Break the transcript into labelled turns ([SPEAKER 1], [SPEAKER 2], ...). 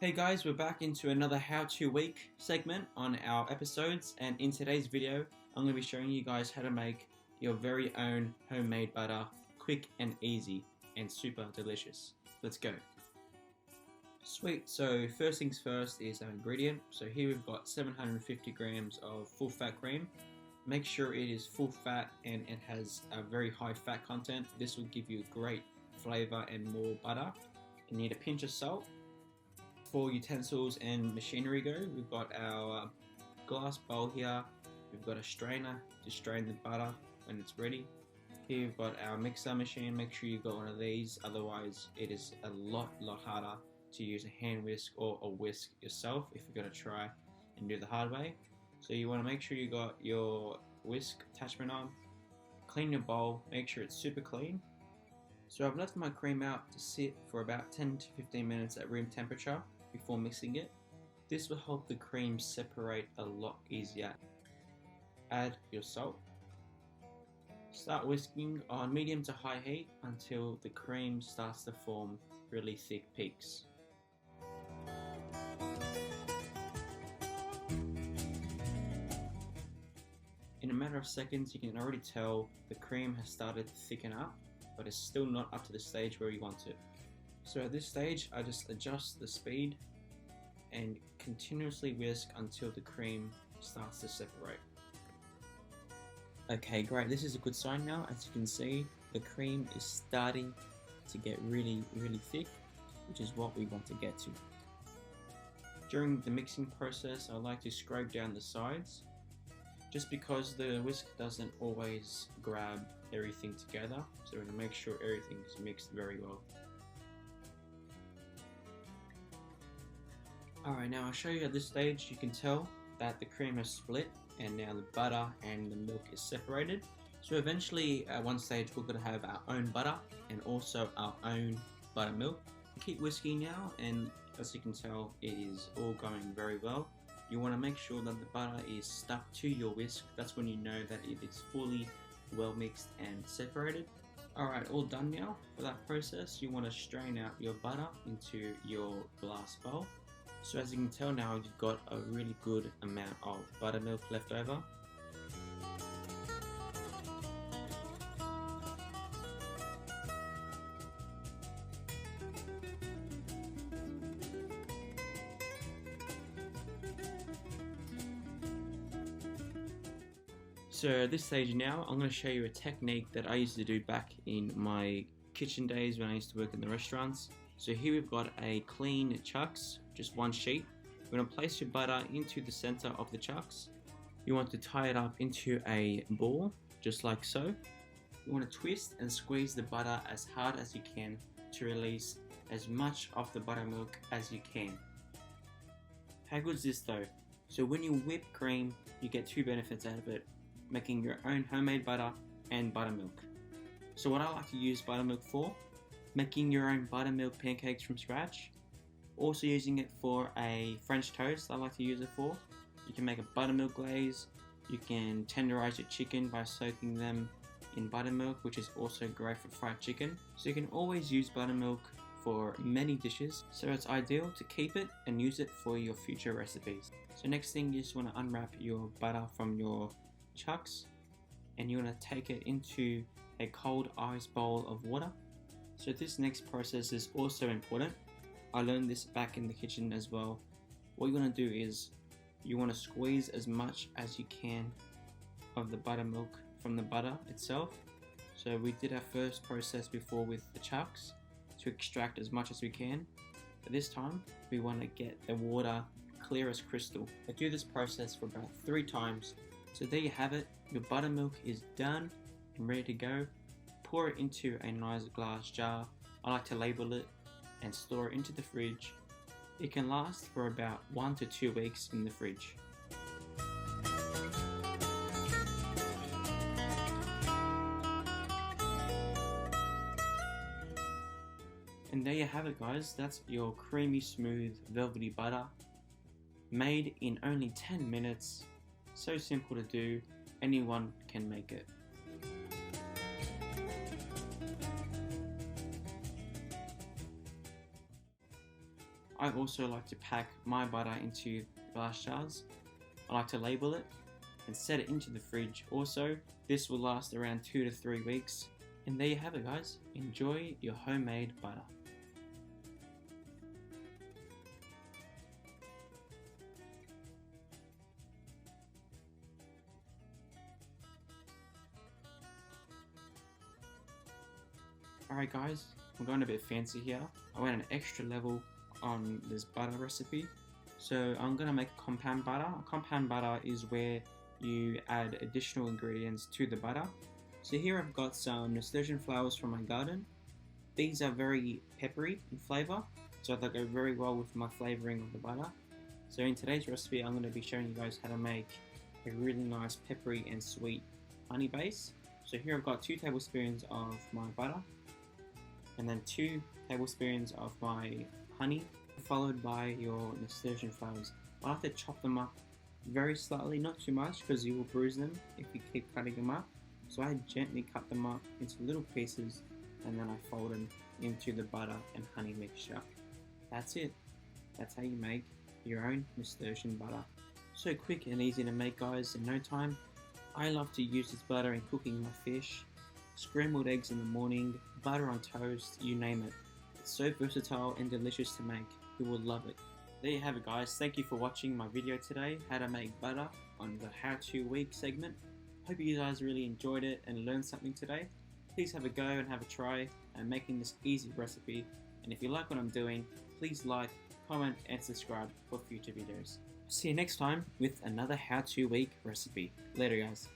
[SPEAKER 1] Hey guys, we're back into another how-to week segment on our episodes, and in today's video I'm going to be showing you guys how to make your very own homemade butter quick and easy and super delicious. Let's go. Sweet, so first things first is our ingredient. So here we've got 750 grams of full fat cream. Make sure it is full fat and it has a very high fat content. This will give you great flavour and more butter. You need a pinch of salt. For utensils and machinery go, we've got our glass bowl here, we've got a strainer to strain the butter when it's ready. Here we've got our mixer machine. Make sure you've got one of these, otherwise it is a lot harder to use a hand whisk or a whisk yourself if you're going to try and do the hard way. So you want to make sure you got your whisk attachment on, clean your bowl, make sure it's super clean. So I've left my cream out to sit for about 10 to 15 minutes at room temperature before mixing it. This will help the cream separate a lot easier. Add your salt. Start whisking on medium to high heat until the cream starts to form really thick peaks. In a matter of seconds, you can already tell the cream has started to thicken up, but it's still not up to the stage where you want it. So at this stage, I just adjust the speed and continuously whisk until the cream starts to separate. Okay, great, this is a good sign now. As you can see, the cream is starting to get really thick, which is what we want to get to. During the mixing process, I like to scrape down the sides, just because the whisk doesn't always grab everything together, so we're going to make sure everything is mixed very well. Alright, now I'll show you at this stage. You can tell that the cream has split and now the butter and the milk is separated. So eventually at one stage we're going to have our own butter and also our own buttermilk. Keep whisking now, and as you can tell it is all going very well. You want to make sure that the butter is stuck to your whisk. That's when you know that it is fully well mixed and separated. Alright, all done now. For that process, you want to strain out your butter into your glass bowl. So as you can tell now, you've got a really good amount of buttermilk left over. So at this stage now, I'm going to show you a technique that I used to do back in my kitchen days when I used to work in the restaurants. So here we've got a clean chucks, just one sheet. We're going to place your butter into the center of the chucks. You want to tie it up into a ball, just like so. You want to twist and squeeze the butter as hard as you can to release as much of the buttermilk as you can. How good is this though? So when you whip cream, you get two benefits out of it: making your own homemade butter and buttermilk. So what I like to use buttermilk for: making your own buttermilk pancakes from scratch. Also using it for a French toast, I like to use it for. You can make a buttermilk glaze. You can tenderize your chicken by soaking them in buttermilk, which is also great for fried chicken. So you can always use buttermilk for many dishes, so it's ideal to keep it and use it for your future recipes. So next thing, you just want to unwrap your butter from your chucks and you want to take it into a cold ice bowl of water. So this next process is also important. I learned this back in the kitchen as well. What you want to do is you want to squeeze as much as you can of the buttermilk from the butter itself. So we did our first process before with the chucks to extract as much as we can, but this time we want to get the water clear as crystal. I do this process for about 3 times. So there you have it, your buttermilk is done and ready to go. Pour it into a nice glass jar. I like to label it and store it into the fridge. It can last for about 1 to 2 weeks in the fridge. And there you have it guys, that's your creamy smooth velvety butter, made in only 10 minutes. So simple to do, anyone can make it. I also like to pack my butter into glass jars. I like to label it and set it into the fridge. Also, this will last around 2 to 3 weeks. And there you have it, guys. Enjoy your homemade butter. Alright guys, I'm going a bit fancy here. I went an extra level on this butter recipe. So I'm going to make a compound butter. A compound butter is where you add additional ingredients to the butter. So here I've got some nasturtium flowers from my garden. These are very peppery in flavour, so they go very well with my flavouring of the butter. So in today's recipe I'm going to be showing you guys how to make a really nice peppery and sweet honey base. So here I've got 2 tablespoons of my butter, and then 2 tablespoons of my honey, followed by your nasturtium flowers. I like to chop them up very slightly, not too much because you will bruise them if you keep cutting them up. So I gently cut them up into little pieces and then I fold them into the butter and honey mixture. That's it. That's how you make your own nasturtium butter. So quick and easy to make, guys, in no time. I love to use this butter in cooking my fish, scrambled eggs in the morning, butter on toast, you name it. It's so versatile and delicious to make. You will love it. There you have it, guys. Thank you for watching my video today, how to make butter on the How To Week segment. Hope you guys really enjoyed it and learned something today. Please have a go and have a try at making this easy recipe. And if you like what I'm doing, please like, comment and subscribe for future videos. See you next time with another How To Week recipe. Later, guys.